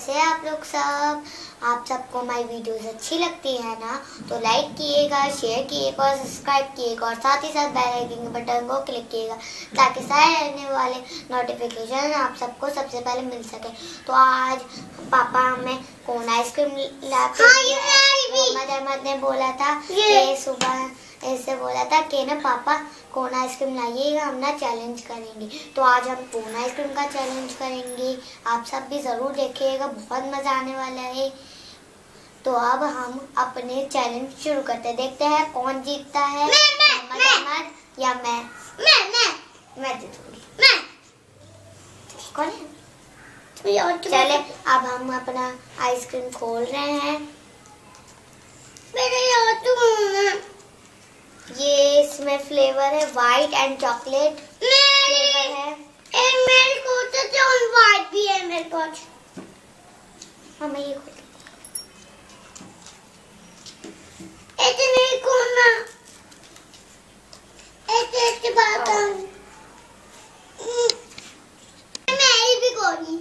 कैसे हैं आप लोग सब। आप सबको हमारी वीडियोस अच्छी लगती है ना, तो लाइक कीजिएगा, शेयर कीजिएगा और सब्सक्राइब कीजिएगा और साथ ही साथ बेल आइकन के बटन को क्लिक कीजिएगा ताकि सारे आने वाले नोटिफिकेशन आप सबको सबसे पहले मिल सके। तो आज पापा हमें कोन आइसक्रीम लाके अहमद ने बोला था कि सुबह ऐसे बोला था कि ना पापा कोन आइसक्रीम लाइएगा, हम ना चैलेंज करेंगे। तो आज हम कोन आइसक्रीम का चैलेंज करेंगे। आप सब भी ज़रूर देखिएगा, बहुत मज़ा आने वाला है। तो अब हम अपने चैलेंज शुरू करते हैं, देखते हैं कौन जीतता है, अहमद या मैं जीतूंगी। कौन है? चले अब हम अपना आइसक्रीम खोल रहे हैं। ये इसमें फ्लेवर है वाइट एंड चॉकलेट फ्लेवर है। मेरे को तो वाइट भी है मेरे पास। हमें ये नहीं खोलना, ऐसे बात मैं भी खोली।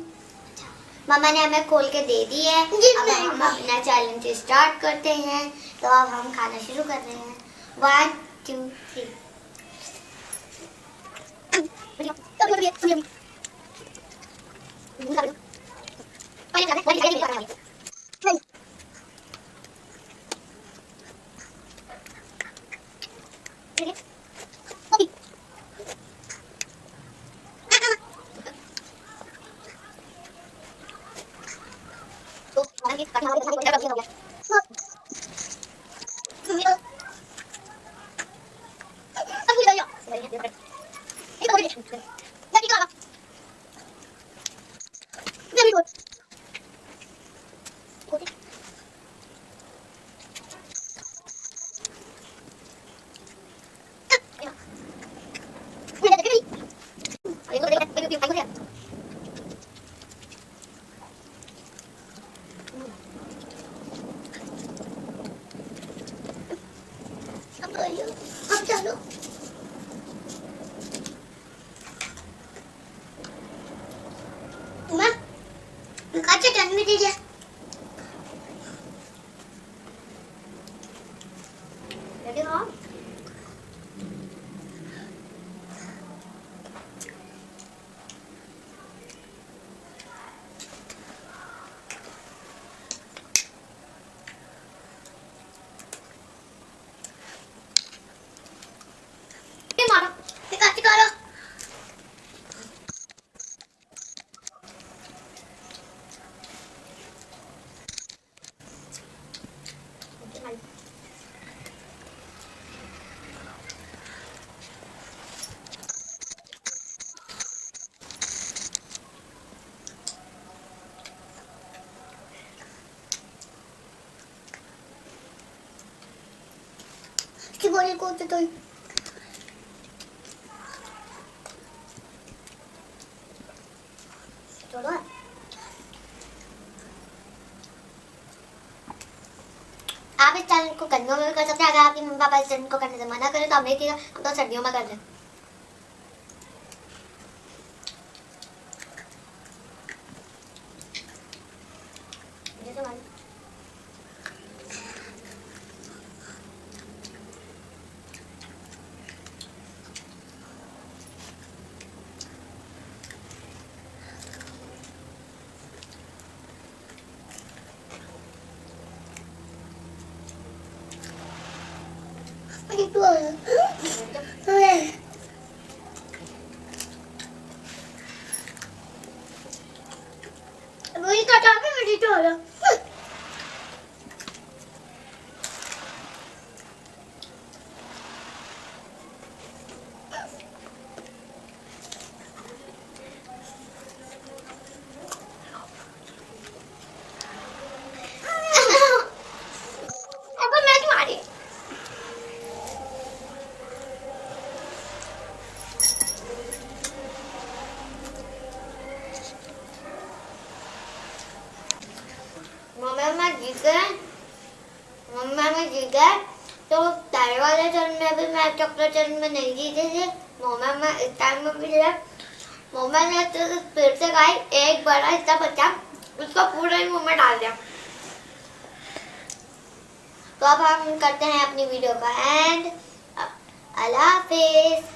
मामा ने हमें खोल के दे दी है। अब हम अपना चैलेंज स्टार्ट करते हैं। तो अब हम खाना शुरू कर रहे हैं। 1 2 3। अब चलो अच्छा टन में दीजिए। रेडी हो? बोले को तो छोड़ो। आप इस चैलेंज को गर्मियों में भी कर सकते हैं। अगर आपकी मम्मी पापा इस चैलेंज को करने से मना करें तो आप देखिएगा, हम तो सर्दियों में कर रहे हैं। वही कटा पे मेरी तो हो मम्मा में जीत गए। तो पहले वाले चरण में भी मैं चॉकलेट चरण में नहीं जीते थे। मम्मा में इस टाइम में भी जीता। मम्मा ने तो फिर से खाई, एक बड़ा हिस्सा बचा उसका पूरा ही मुंह में डाल दिया। तो अब हम करते हैं अपनी वीडियो का एंड। अल्लाह हाफिज।